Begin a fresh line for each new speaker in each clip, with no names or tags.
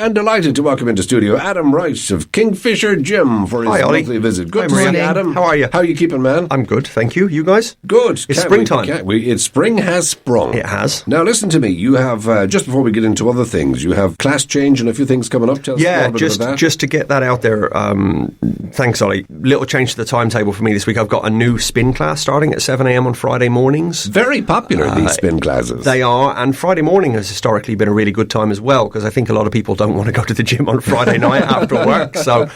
And delighted to welcome into studio Adam Wright of Kingfisher Gym for his monthly visit. Good to see you, Adam.
How are you?
How are you keeping, man?
I'm good, thank you. You guys?
Good.
It's springtime.
Spring has sprung.
It has.
Now, listen to me. You have, just before we get into other things, you have class change and a few things coming up. Tell us a little bit about that.
Just to get that out there, thanks, Ollie. Little change to the timetable for me this week. I've got a new spin class starting at 7 a.m. on Friday mornings.
Very popular, these spin classes.
They are, and Friday morning has historically been a really good time as well, because I think a lot of people don't want to go to the gym on Friday night after work. So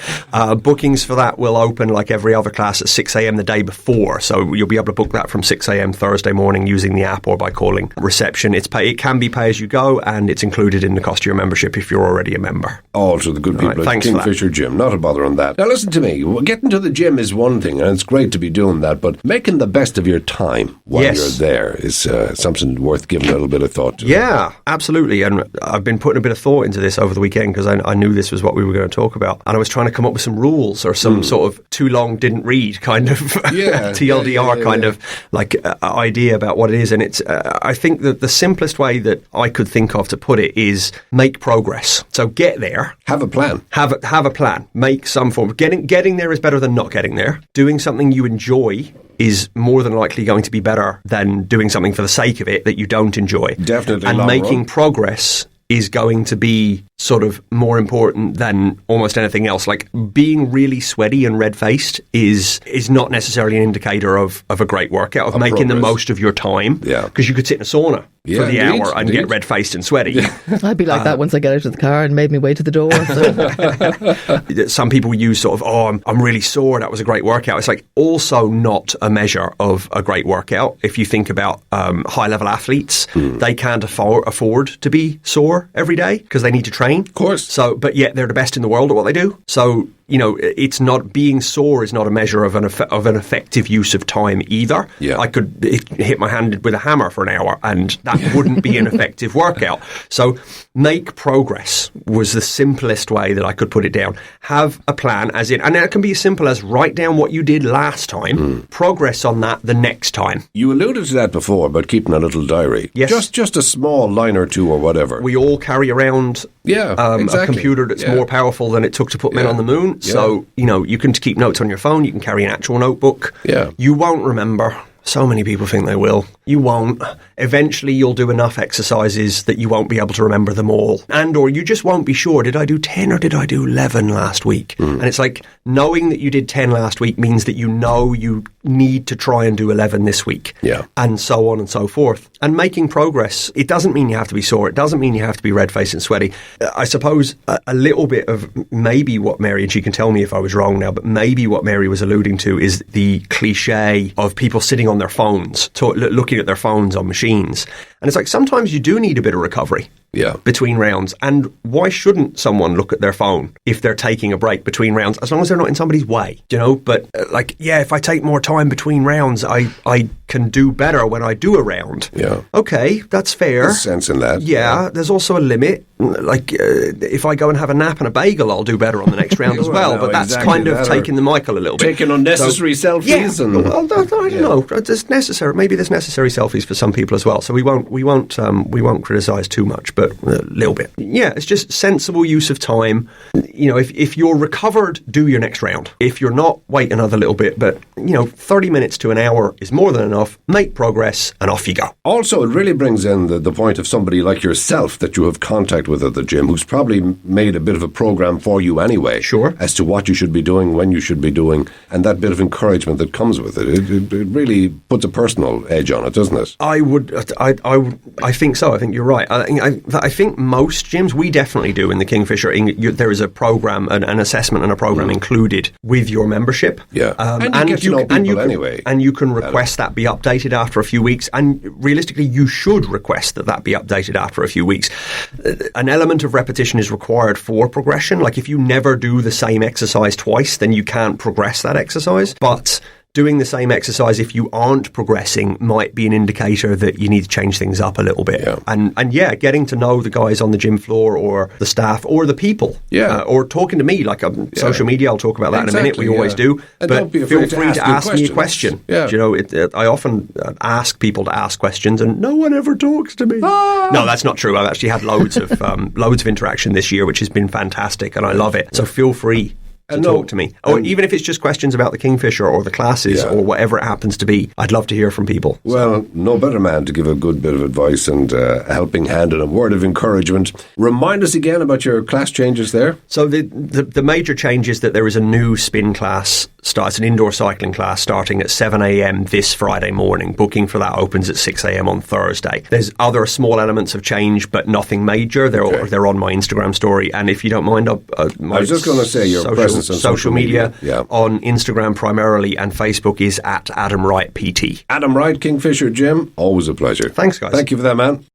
bookings for that will open like every other class at 6 a.m. the day before. So you'll be able to book that from 6 a.m. Thursday morning using the app or by calling reception. It can be pay as you go, and it's included in the cost of your membership if you're already a member.
All to the good people at Kingfisher Gym. Not a bother on that. Now listen to me. Getting to the gym is one thing, and it's great to be doing that, but making the best of your time while you're there is something worth giving a little bit of thought to.
Yeah, absolutely. And I've been putting a bit of thought into this over the weekend because I knew this was what we were going to talk about. And I was trying to come up with some rules or some sort of too long didn't read kind of TLDR kind of like idea about what it is. And it's I think that the simplest way that I could think of to put it is make progress. So get there.
Have a plan.
Have a plan. Make some form. Getting there is better than not getting there. Doing something you enjoy is more than likely going to be better than doing something for the sake of it that you don't enjoy.
Definitely.
And making progress is going to be sort of more important than almost anything else. Like being really sweaty and red-faced is not necessarily an indicator of a great workout, of making the most of your time. Yeah. Because you could sit in a sauna for the hour and get red-faced and sweaty. Yeah.
I'd be like that once I get out of the car and made me way to the door. So.
Some people use sort of, I'm really sore, that was a great workout. It's like also not a measure of a great workout. If you think about high-level athletes, they can't afford to be sore every day because they need to train.
Of course.
So, but yet they're the best in the world at what they do. So, you know, it's not being sore is not a measure of an effective use of time either. Yeah. I could hit my hand with a hammer for an hour and that wouldn't be an effective workout. So make progress was the simplest way that I could put it down. Have a plan and it can be as simple as write down what you did last time, progress on that the next time.
You alluded to that before about keeping a little diary.
Yes.
Just a small line or two or whatever.
We all carry around a computer that's more powerful than it took to put men on the moon. Yeah. So, you know, you can keep notes on your phone. You can carry an actual notebook. Yeah. You won't remember. So many people think they will. You won't. Eventually, you'll do enough exercises that you won't be able to remember them all. And or you just won't be sure, did I do 10 or did I do 11 last week? And it's like knowing that you did 10 last week means that you know you need to try and do 11 this week. Yeah. And so on and so forth. And making progress, it doesn't mean you have to be sore. It doesn't mean you have to be red-faced and sweaty. I suppose a little bit of maybe what Mary, and she can tell me if I was wrong now, but maybe what Mary was alluding to is the cliche of people sitting on their phones, looking at their phones on machines. And it's like sometimes you do need a bit of recovery between rounds. And why shouldn't someone look at their phone if they're taking a break between rounds, as long as they're not in somebody's way, you know? But if I take more time between rounds, I can do better when I do a round. Yeah. Okay, that's fair.
There's sense in that.
Yeah, there's also a limit. Like if I go and have a nap and a bagel, I'll do better on the next round as well. But that's kind of taking the Michael a little bit.
Taking unnecessary selfies.
Yeah, I don't know. It's necessary. Maybe there's necessary selfies for some people as well. So we won't criticise too much, but a little bit. Yeah, it's just sensible use of time. You know, if you're recovered, do your next round. If you're not, wait another little bit. But 30 minutes to an hour is more than enough. Make progress, and off you go.
Also, it really brings in the point of somebody like yourself that you have contact with at the gym, who's probably made a bit of a program for you anyway. Sure. As to what you should be doing, when you should be doing, and that bit of encouragement that comes with it. It really puts a personal edge on it, doesn't it?
I think so. I think you're right. I think most gyms, we definitely do in the Kingfisher. There is a program, an assessment and a program included with your membership. Yeah.
And you get to know people anyway.
And you can request that be updated after a few weeks. And realistically, you should request that be updated after a few weeks. An element of repetition is required for progression. Like if you never do the same exercise twice, then you can't progress that exercise. But doing the same exercise, if you aren't progressing, might be an indicator that you need to change things up a little bit.
Yeah.
And getting to know the guys on the gym floor or the staff or the people.
Yeah.
Or talking to me, like social media, I'll talk about that in a minute. We always do.
And
but
don't be
feel
afraid
free to ask me a question.
Yeah.
You know, I often ask people to ask questions and no one ever talks to me. No, that's not true. I've actually had loads of interaction this year, which has been fantastic, and I love it. So feel free to talk to me. Or even if it's just questions about the Kingfisher or the classes or whatever it happens to be, I'd love to hear from people.
Well, no better man to give a good bit of advice and a helping hand and a word of encouragement. Remind us again about your class changes there.
So the major change is that there is a new spin class. It's an indoor cycling class starting at 7 a.m. this Friday morning. Booking for that opens at 6 a.m. on Thursday. There's other small elements of change, but nothing major. They're on my Instagram story. And if you don't mind, I
was just going to say your presence on
social media.
Yeah.
On Instagram primarily, and Facebook is at Adam Wright PT.
Adam Wright, Kingfisher Gym, always a pleasure.
Thanks, guys.
Thank you for that, man.